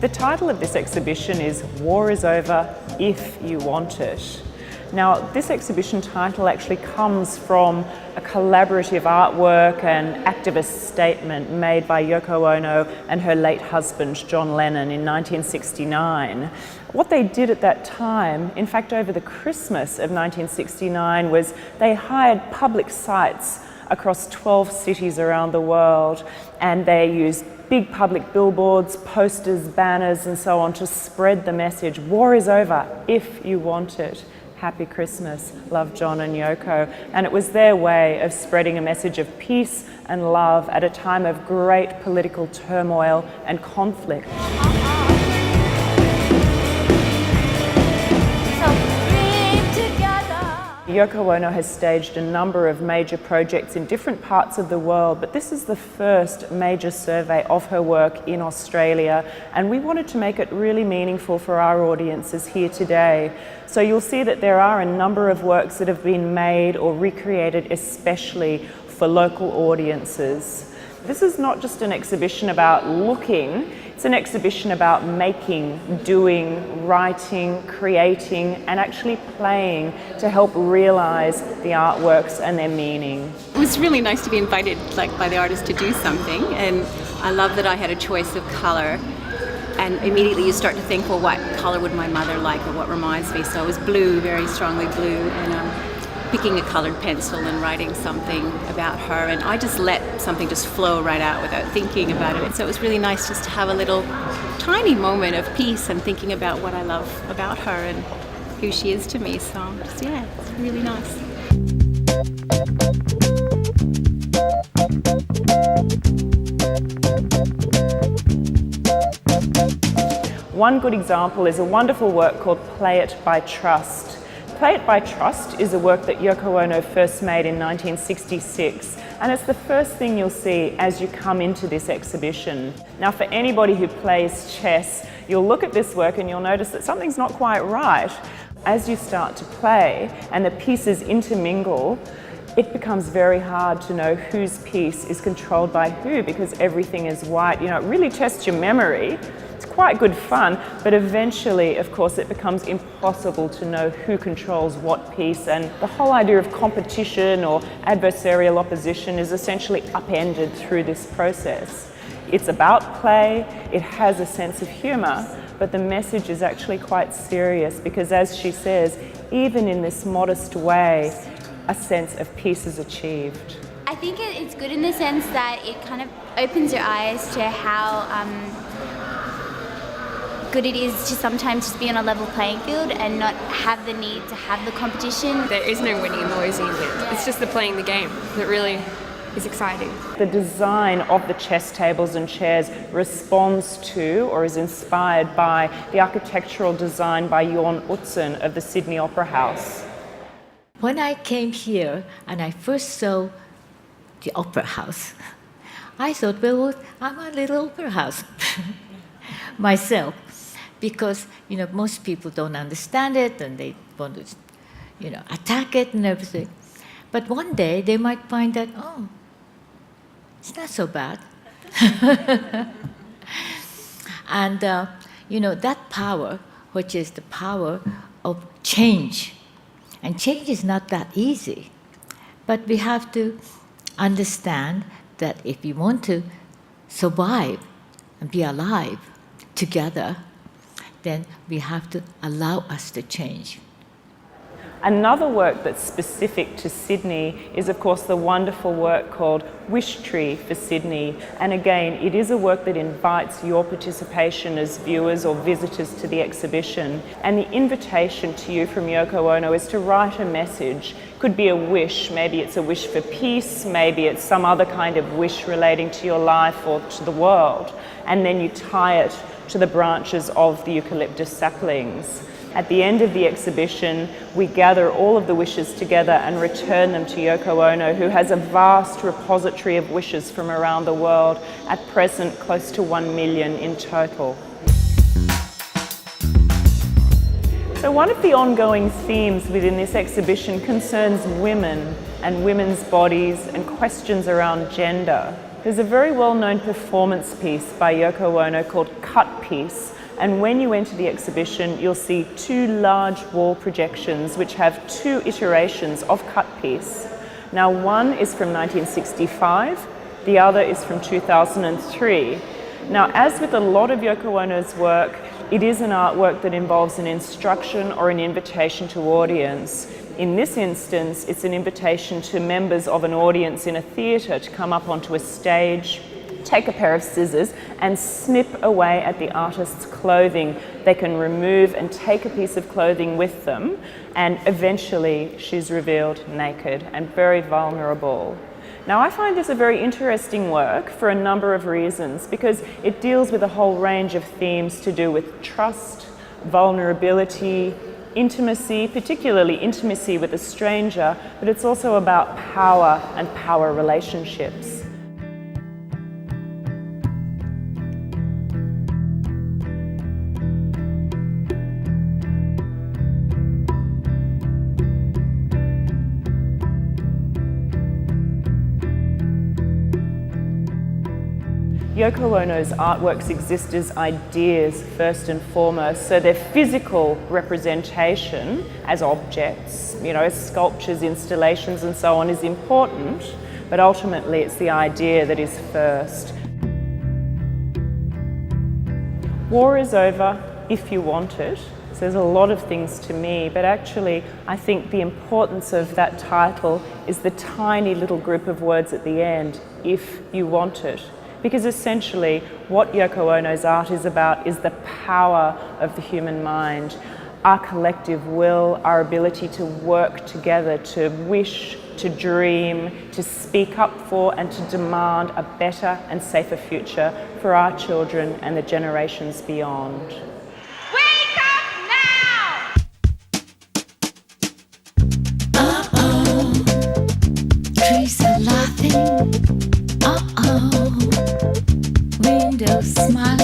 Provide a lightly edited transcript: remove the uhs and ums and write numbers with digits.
The title of this exhibition is War is Over If You Want It. Now, this exhibition title actually comes from a collaborative artwork and activist statement made by Yoko Ono and her late husband, John Lennon, in 1969. What they did at that time, in fact over the Christmas of 1969, was they hired public sites across 12 cities around the world, and they used big public billboards, posters, banners and so on to spread the message, war is over if you want it. Happy Christmas, love John and Yoko. And it was their way of spreading a message of peace and love at a time of great political turmoil and conflict. Yoko Ono has staged a number of major projects in different parts of the world, but this is the first major survey of her work in Australia, and we wanted to make it really meaningful for our audiences here today. So you'll see that there are a number of works that have been made or recreated especially for local audiences. This is not just an exhibition about looking, it's an exhibition about making, doing, writing, creating, and actually playing to help realise the artworks and their meaning. It was really nice to be invited by the artist to do something, and I love that I had a choice of colour. And immediately you start to think, well, what colour would my mother like, or what reminds me? So it was blue, very strongly blue, and picking a coloured pencil and writing something about her, and I just let something just flow right out without thinking about it. And so it was really nice just to have a little tiny moment of peace and thinking about what I love about her and who she is to me. So just, yeah, it's really nice. One good example is a wonderful work called Play It by Trust. Play It by Trust is a work that Yoko Ono first made in 1966, and it's the first thing you'll see as you come into this exhibition. Now, for anybody who plays chess, you'll look at this work and you'll notice that something's not quite right. As you start to play and the pieces intermingle, it becomes very hard to know whose piece is controlled by who, because everything is white. You know, it really tests your memory. It's quite good fun, but eventually, of course, it becomes impossible to know who controls what piece, and the whole idea of competition or adversarial opposition is essentially upended through this process. It's about play, it has a sense of humour, but the message is actually quite serious because, as she says, even in this modest way, a sense of peace is achieved. I think it's good in the sense that it kind of opens your eyes to how good it is to sometimes just be on a level playing field and not have the need to have the competition. There is no winning and losing. It's just the playing the game that really is exciting. The design of the chess tables and chairs responds to or is inspired by the architectural design by Yoko Ono of the Sydney Opera House. When I came here and I first saw the opera house, I thought, well, I'm a little opera house myself, because most people don't understand it and they want to attack it and everything. But one day they might find that, oh, it's not so bad. And that power, which is the power of change. And change is not that easy. But we have to understand that if we want to survive and be alive together, then we have to allow us to change. Another work that's specific to Sydney is, of course, the wonderful work called Wish Tree for Sydney. And again, it is a work that invites your participation as viewers or visitors to the exhibition. And the invitation to you from Yoko Ono is to write a message. Could be a wish, maybe it's a wish for peace, maybe it's some other kind of wish relating to your life or to the world. And then you tie it to the branches of the eucalyptus saplings. At the end of the exhibition, we gather all of the wishes together and return them to Yoko Ono, who has a vast repository of wishes from around the world, at present close to 1 million in total. So one of the ongoing themes within this exhibition concerns women and women's bodies and questions around gender. There's a very well-known performance piece by Yoko Ono called Cut Piece, and when you enter the exhibition you'll see two large wall projections which have two iterations of Cut Piece. Now one is from 1965, the other is from 2003. Now, as with a lot of Yoko Ono's work, it is an artwork that involves an instruction or an invitation to audience. In this instance, it's an invitation to members of an audience in a theatre to come up onto a stage, take a pair of scissors and snip away at the artist's clothing. They can remove and take a piece of clothing with them, and eventually she's revealed naked and very vulnerable. Now, I find this a very interesting work for a number of reasons, because it deals with a whole range of themes to do with trust, vulnerability, intimacy, particularly intimacy with a stranger, but it's also about power and power relationships. Yoko Ono's artworks exist as ideas first and foremost, so their physical representation as objects, as sculptures, installations and so on is important, but ultimately it's the idea that is first. War is over if you want it. So there's a lot of things to me, but actually I think the importance of that title is the tiny little group of words at the end, if you want it. Because essentially what Yoko Ono's art is about is the power of the human mind, our collective will, our ability to work together, to wish, to dream, to speak up for and to demand a better and safer future for our children and the generations beyond. Wake up now! Trees are laughing. Windows smile.